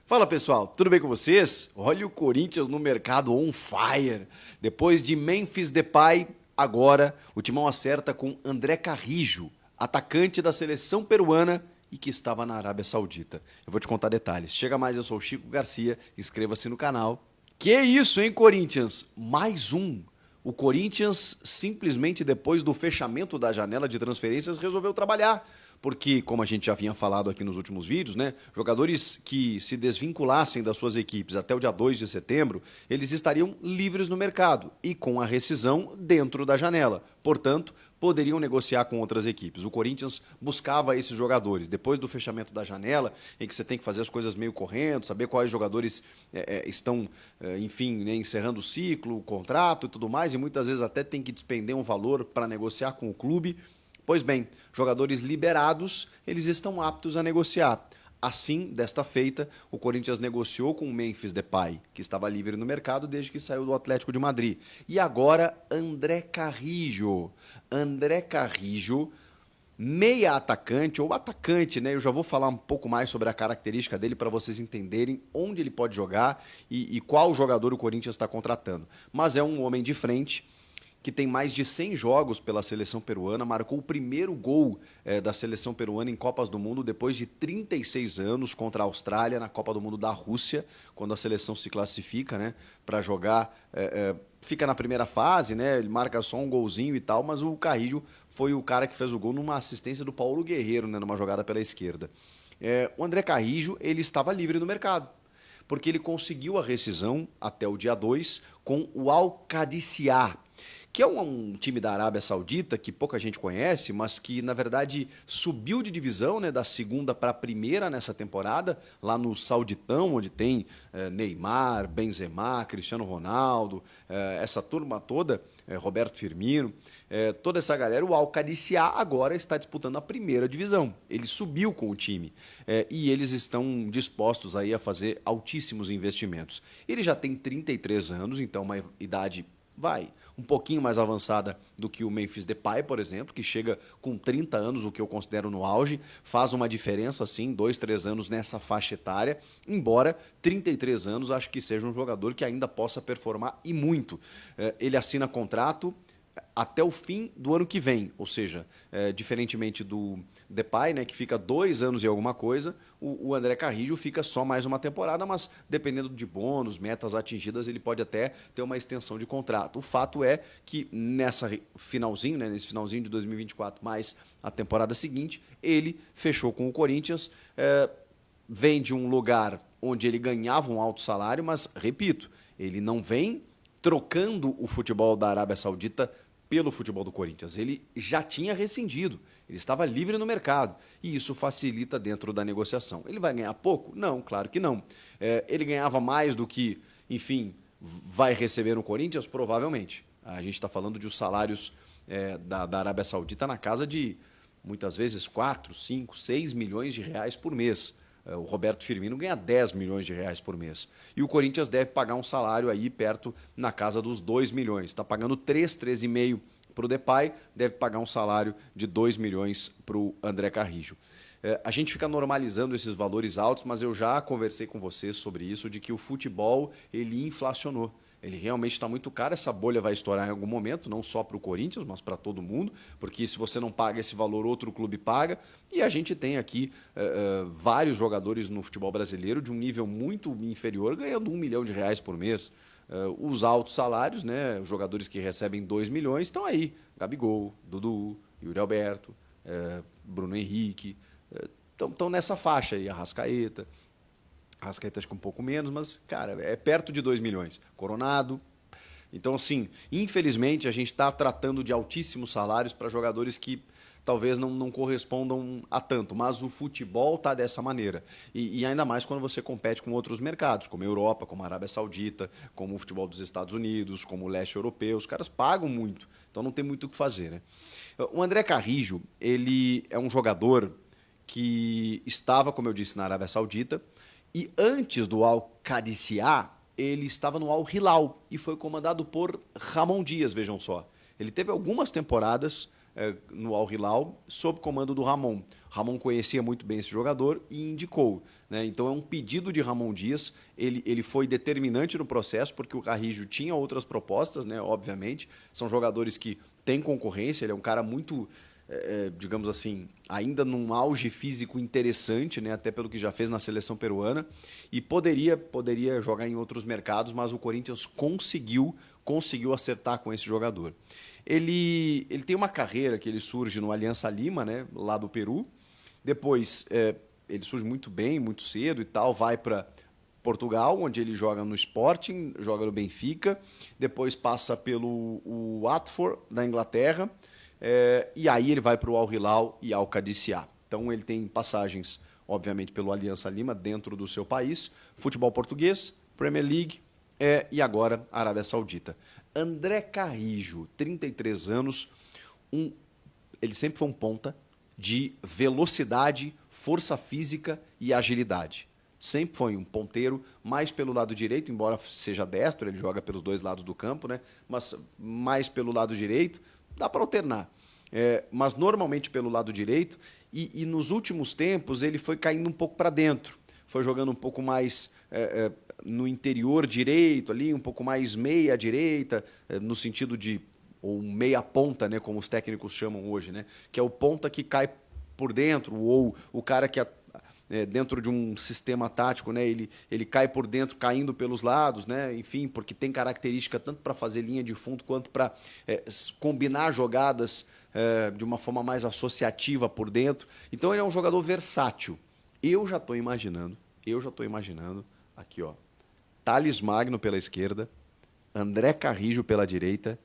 Fala pessoal, tudo bem com vocês? Olha o Corinthians no mercado on fire. Depois de Memphis Depay, agora o Timão acerta com André Carrijo, atacante da seleção peruana e que estava na Arábia Saudita. Eu vou te contar detalhes. Chega mais, eu sou o Chico Garcia, inscreva-se no canal. Que isso, hein, Corinthians? Mais um. O Corinthians, simplesmente depois do fechamento da janela de transferências, resolveu trabalhar. Porque, como a gente já vinha falado aqui nos últimos vídeos, né, jogadores que se desvinculassem das suas equipes até o dia 2 de setembro, eles estariam livres no mercado e com a rescisão dentro da janela. Portanto, poderiam negociar com outras equipes. O Corinthians buscava esses jogadores. Depois do fechamento da janela, em que você tem que fazer as coisas meio correndo, saber quais jogadores estão, enfim, né, encerrando o ciclo, o contrato e tudo mais, e muitas vezes até tem que despender um valor para negociar com o clube. Pois bem, jogadores liberados, eles estão aptos a negociar. Assim, desta feita, o Corinthians negociou com o Memphis Depay, que estava livre no mercado desde que saiu do Atlético de Madrid. E agora, André Carrijo. André Carrijo, meia atacante, ou atacante, né? Eu já vou falar um pouco mais sobre a característica dele para vocês entenderem onde ele pode jogar e qual jogador o Corinthians está contratando. Mas é um homem de frente que tem mais de 100 jogos pela seleção peruana, marcou o primeiro gol da seleção peruana em Copas do Mundo depois de 36 anos contra a Austrália na Copa do Mundo da Rússia, quando a seleção se classifica, né, para jogar, fica na primeira fase, né, ele marca só um golzinho e tal, mas o Carrillo foi o cara que fez o gol numa assistência do Paulo Guerreiro, né, numa jogada pela esquerda. O André Carrillo, ele estava livre no mercado, porque ele conseguiu a rescisão até o dia 2 com o Al-Qadisiah, que é um time da Arábia Saudita que pouca gente conhece, mas que, na verdade, subiu de divisão, né, da segunda para a primeira nessa temporada, lá no Sauditão, onde tem Neymar, Benzema, Cristiano Ronaldo, essa turma toda, Roberto Firmino, toda essa galera. O Al-Qadisiah agora está disputando a primeira divisão. Ele subiu com o time e eles estão dispostos aí a fazer altíssimos investimentos. Ele já tem 33 anos, então uma idade um pouquinho mais avançada do que o Memphis Depay, por exemplo, que chega com 30 anos, o que eu considero no auge, faz uma diferença, sim, 2, 3 anos nessa faixa etária, embora 33 anos acho que seja um jogador que ainda possa performar e muito. Ele assina contrato até o fim do ano que vem, ou seja, diferentemente do Depay, né, que fica 2 anos e alguma coisa, o André Carrillo fica só mais uma temporada, mas dependendo de bônus, metas atingidas, ele pode até ter uma extensão de contrato. O fato é que nesse finalzinho de 2024, mais a temporada seguinte, ele fechou com o Corinthians, vem de um lugar onde ele ganhava um alto salário, mas, repito, ele não vem trocando o futebol da Arábia Saudita pelo futebol do Corinthians. Ele já tinha rescindido, ele estava livre no mercado e isso facilita dentro da negociação. Ele vai ganhar pouco? Não, claro que não. Ele ganhava mais do que, enfim, vai receber no Corinthians? Provavelmente. A gente está falando de os salários da Arábia Saudita na casa de, muitas vezes, 4, 5, 6 milhões de reais por mês. O Roberto Firmino ganha 10 milhões de reais por mês. E o Corinthians deve pagar um salário aí perto na casa dos 2 milhões. Está pagando 3,5 para o Depay, deve pagar um salário de 2 milhões para o André Carrillo. A gente fica normalizando esses valores altos, mas eu já conversei com vocês sobre isso, de que o futebol ele inflacionou. Ele realmente está muito caro, essa bolha vai estourar em algum momento, não só para o Corinthians, mas para todo mundo, porque se você não paga esse valor, outro clube paga. E a gente tem aqui vários jogadores no futebol brasileiro de um nível muito inferior, ganhando 1 milhão de reais por mês. Os altos salários, né, os jogadores que recebem 2 milhões estão aí. Gabigol, Dudu, Yuri Alberto, Bruno Henrique, estão nessa faixa aí, Arrascaeta. Arrascaeta acho que um pouco menos, mas, cara, é perto de 2 milhões. Coronado. Então, assim, infelizmente, a gente está tratando de altíssimos salários para jogadores que talvez não correspondam a tanto, mas o futebol está dessa maneira. E ainda mais quando você compete com outros mercados, como a Europa, como a Arábia Saudita, como o futebol dos Estados Unidos, como o leste europeu. Os caras pagam muito, então não tem muito o que fazer, né? O André Carrillo, ele é um jogador que estava, como eu disse, na Arábia Saudita, e antes do Al-Qadisiah, ele estava no Al-Hilal e foi comandado por Ramon Dias, vejam só. Ele teve algumas temporadas no Al-Hilal sob comando do Ramon. Ramon conhecia muito bem esse jogador e indicou. Né? Então é um pedido de Ramon Dias, ele foi determinante no processo, porque o Carrijo tinha outras propostas, né? Obviamente. São jogadores que têm concorrência, ele é um cara muito, digamos assim, ainda num auge físico interessante, né? Até pelo que já fez na seleção peruana, e poderia jogar em outros mercados, mas o Corinthians conseguiu acertar com esse jogador. Ele tem uma carreira que ele surge no Aliança Lima, né? Lá do Peru. Depois ele surge muito bem, muito cedo e tal, vai para Portugal, onde ele joga no Sporting, joga no Benfica, depois passa pelo Watford, da Inglaterra, e aí ele vai para o Al Hilal e Al Qadisiá. Então ele tem passagens, obviamente, pelo Aliança Lima, dentro do seu país, futebol português, Premier League e agora Arábia Saudita. André Carrijo, 33 anos, ele sempre foi um ponta de velocidade, força física e agilidade. Sempre foi um ponteiro, mais pelo lado direito, embora seja destro, ele joga pelos dois lados do campo, né? Mas mais pelo lado direito, dá para alternar. Mas normalmente pelo lado direito, e nos últimos tempos ele foi caindo um pouco para dentro, foi jogando um pouco mais no interior direito, ali, um pouco mais meia direita, no sentido de ou meia ponta, né, como os técnicos chamam hoje, né, que é o ponta que cai por dentro, ou o cara que dentro de um sistema tático, né, ele cai por dentro, caindo pelos lados, né, enfim, porque tem característica tanto para fazer linha de fundo quanto para combinar jogadas de uma forma mais associativa por dentro. Então ele é um jogador versátil. Eu já estou imaginando, aqui, ó, Thales Magno pela esquerda, André Carrijo pela direita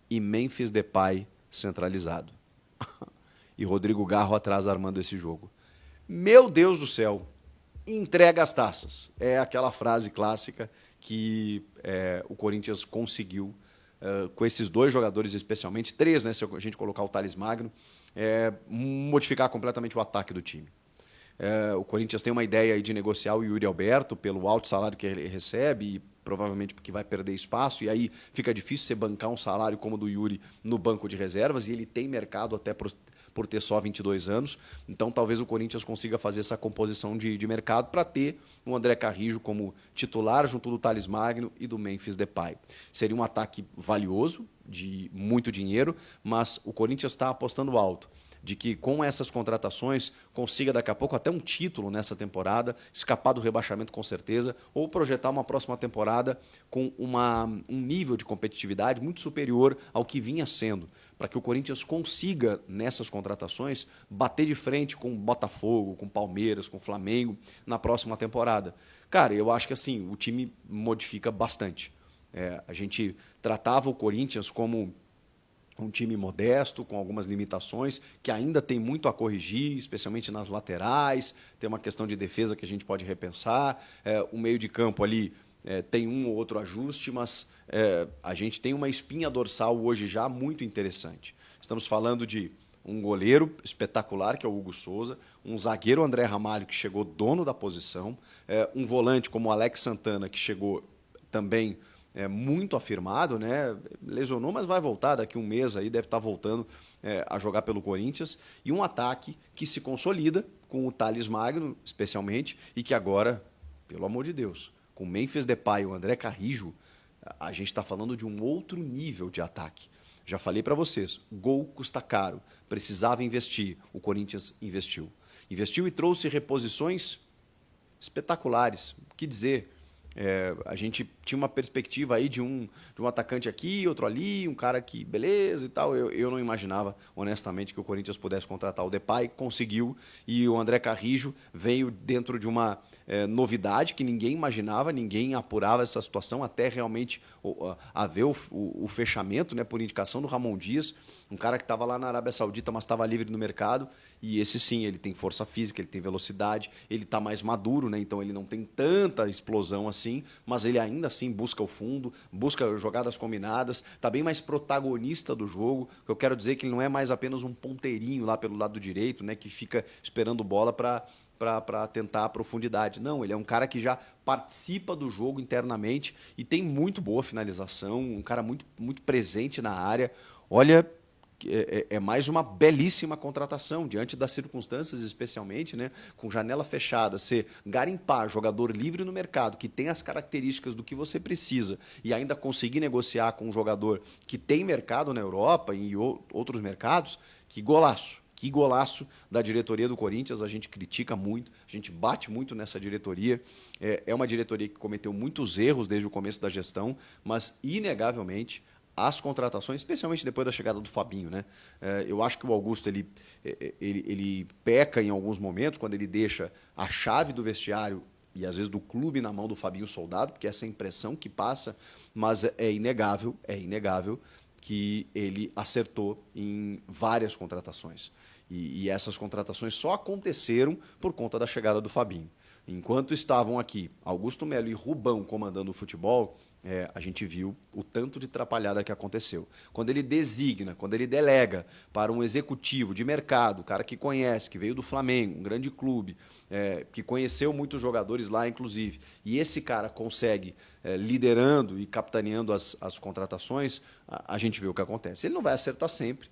e Memphis Depay centralizado. E Rodrigo Garro atrás armando esse jogo. Meu Deus do céu, entrega as taças. É aquela frase clássica que o Corinthians conseguiu, com esses dois jogadores especialmente, três, né, se a gente colocar o Thales Magno, modificar completamente o ataque do time. O Corinthians tem uma ideia aí de negociar o Yuri Alberto pelo alto salário que ele recebe, e provavelmente porque vai perder espaço, e aí fica difícil você bancar um salário como o do Yuri no banco de reservas, e ele tem mercado até por ter só 22 anos, então talvez o Corinthians consiga fazer essa composição de mercado para ter o André Carrijo como titular junto do Thales Magno e do Memphis Depay. Seria um ataque valioso, de muito dinheiro, mas o Corinthians está apostando alto de que com essas contratações consiga daqui a pouco até um título nessa temporada, escapar do rebaixamento com certeza, ou projetar uma próxima temporada com um nível de competitividade muito superior ao que vinha sendo, para que o Corinthians consiga, nessas contratações, bater de frente com o Botafogo, com o Palmeiras, com o Flamengo na próxima temporada. Cara, eu acho que assim, o time modifica bastante. A gente tratava o Corinthians como um time modesto, com algumas limitações, que ainda tem muito a corrigir, especialmente nas laterais, tem uma questão de defesa que a gente pode repensar, o meio de campo ali tem um ou outro ajuste, mas a gente tem uma espinha dorsal hoje já muito interessante. Estamos falando de um goleiro espetacular, que é o Hugo Souza, um zagueiro André Ramalho, que chegou dono da posição, um volante como o Alex Santana, que chegou também muito afirmado, né? Lesionou, mas vai voltar daqui um mês, aí deve estar voltando a jogar pelo Corinthians, e um ataque que se consolida com o Thales Magno, especialmente, e que agora, pelo amor de Deus, com o Memphis Depay e o André Carrijo, a gente está falando de um outro nível de ataque. Já falei para vocês, gol custa caro, precisava investir, o Corinthians investiu. Investiu e trouxe reposições espetaculares, o que dizer? A gente tinha uma perspectiva aí de um atacante aqui, outro ali, um cara que beleza e tal. Eu não imaginava, honestamente, que o Corinthians pudesse contratar o Depay, conseguiu, e o André Carrijo veio dentro de uma novidade que ninguém imaginava, ninguém apurava essa situação, até realmente haver o fechamento, né, por indicação do Ramon Dias, um cara que estava lá na Arábia Saudita, mas estava livre no mercado. E esse sim, ele tem força física, ele tem velocidade, ele está mais maduro, né? Então ele não tem tanta explosão assim, mas ele ainda assim busca o fundo, busca jogadas combinadas, está bem mais protagonista do jogo. Eu quero dizer que ele não é mais apenas um ponteirinho lá pelo lado direito, né? Que fica esperando bola para tentar a profundidade. Não, ele é um cara que já participa do jogo internamente e tem muito boa finalização, um cara muito, muito presente na área. Olha, é mais uma belíssima contratação, diante das circunstâncias, especialmente, né, com janela fechada, você garimpar jogador livre no mercado, que tem as características do que você precisa, e ainda conseguir negociar com um jogador que tem mercado na Europa e em outros mercados, que golaço. Que golaço da diretoria do Corinthians, a gente critica muito, a gente bate muito nessa diretoria. É uma diretoria que cometeu muitos erros desde o começo da gestão, mas, inegavelmente, as contratações, especialmente depois da chegada do Fabinho, né? Eu acho que o Augusto ele peca em alguns momentos, quando ele deixa a chave do vestiário e, às vezes, do clube na mão do Fabinho Soldado, porque essa é a impressão que passa, mas é inegável que ele acertou em várias contratações. E essas contratações só aconteceram por conta da chegada do Fabinho. Enquanto estavam aqui Augusto Melo e Rubão comandando o futebol, a gente viu o tanto de atrapalhada que aconteceu. Quando ele designa, quando ele delega para um executivo de mercado, cara que conhece, que veio do Flamengo, um grande clube, que conheceu muitos jogadores lá, inclusive, e esse cara consegue, liderando e capitaneando as contratações, a gente vê o que acontece. Ele não vai acertar sempre,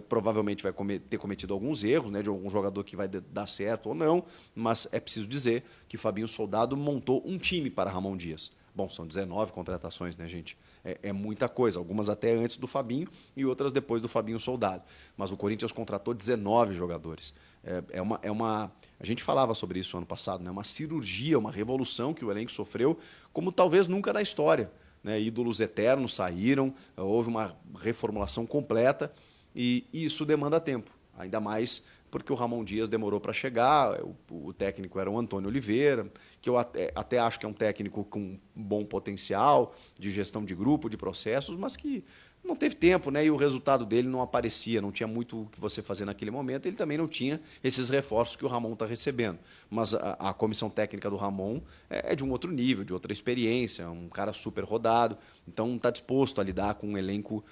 provavelmente vai ter cometido alguns erros, né, de algum jogador que vai dar certo ou não, mas é preciso dizer que Fabinho Soldado montou um time para Ramon Dias. Bom, são 19 contratações, né, gente? É muita coisa, algumas até antes do Fabinho e outras depois do Fabinho Soldado. Mas o Corinthians contratou 19 jogadores. A gente falava sobre isso ano passado, né? Uma cirurgia, uma revolução que o elenco sofreu, como talvez nunca na história. Né? Ídolos eternos saíram, houve uma reformulação completa, e isso demanda tempo, ainda mais porque o Ramon Dias demorou para chegar, o técnico era o Antônio Oliveira, que eu até acho que é um técnico com bom potencial de gestão de grupo, de processos, mas que não teve tempo, né? E o resultado dele não aparecia, não tinha muito o que você fazer naquele momento, ele também não tinha esses reforços que o Ramon está recebendo. Mas a comissão técnica do Ramon é de um outro nível, de outra experiência, um cara super rodado, então está disposto a lidar com um elenco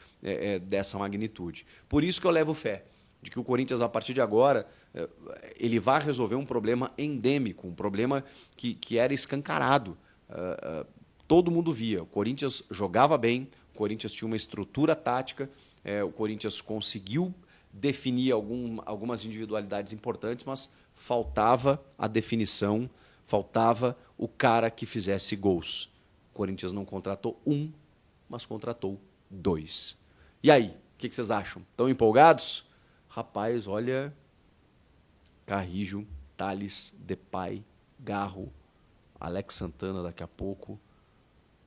dessa magnitude. Por isso que eu levo fé de que o Corinthians, a partir de agora, ele vai resolver um problema endêmico, um problema que era escancarado. Todo mundo via, o Corinthians jogava bem, o Corinthians tinha uma estrutura tática, o Corinthians conseguiu definir algumas individualidades importantes, mas faltava a definição, faltava o cara que fizesse gols. O Corinthians não contratou um, mas contratou 2. E aí, o que vocês acham? Estão empolgados? Rapaz, olha, Carrijo, Thales, Depay, Garro, Alex Santana daqui a pouco,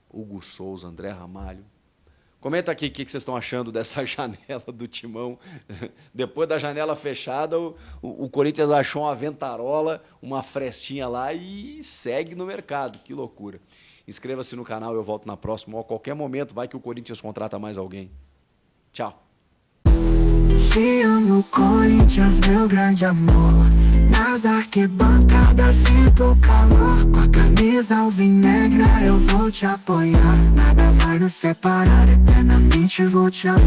Hugo Souza, André Ramalho. Comenta aqui o que vocês estão achando dessa janela do Timão. Depois da janela fechada, o Corinthians achou uma ventarola, uma frestinha lá e segue no mercado. Que loucura. Inscreva-se no canal, eu volto na próxima. Ou a qualquer momento, vai que o Corinthians contrata mais alguém. Tchau. Te amo, Corinthians, meu grande amor. Nas arquibancadas sinto calor. Com a camisa alvinegra eu vou te apoiar. Nada vai nos separar, eternamente vou te amar.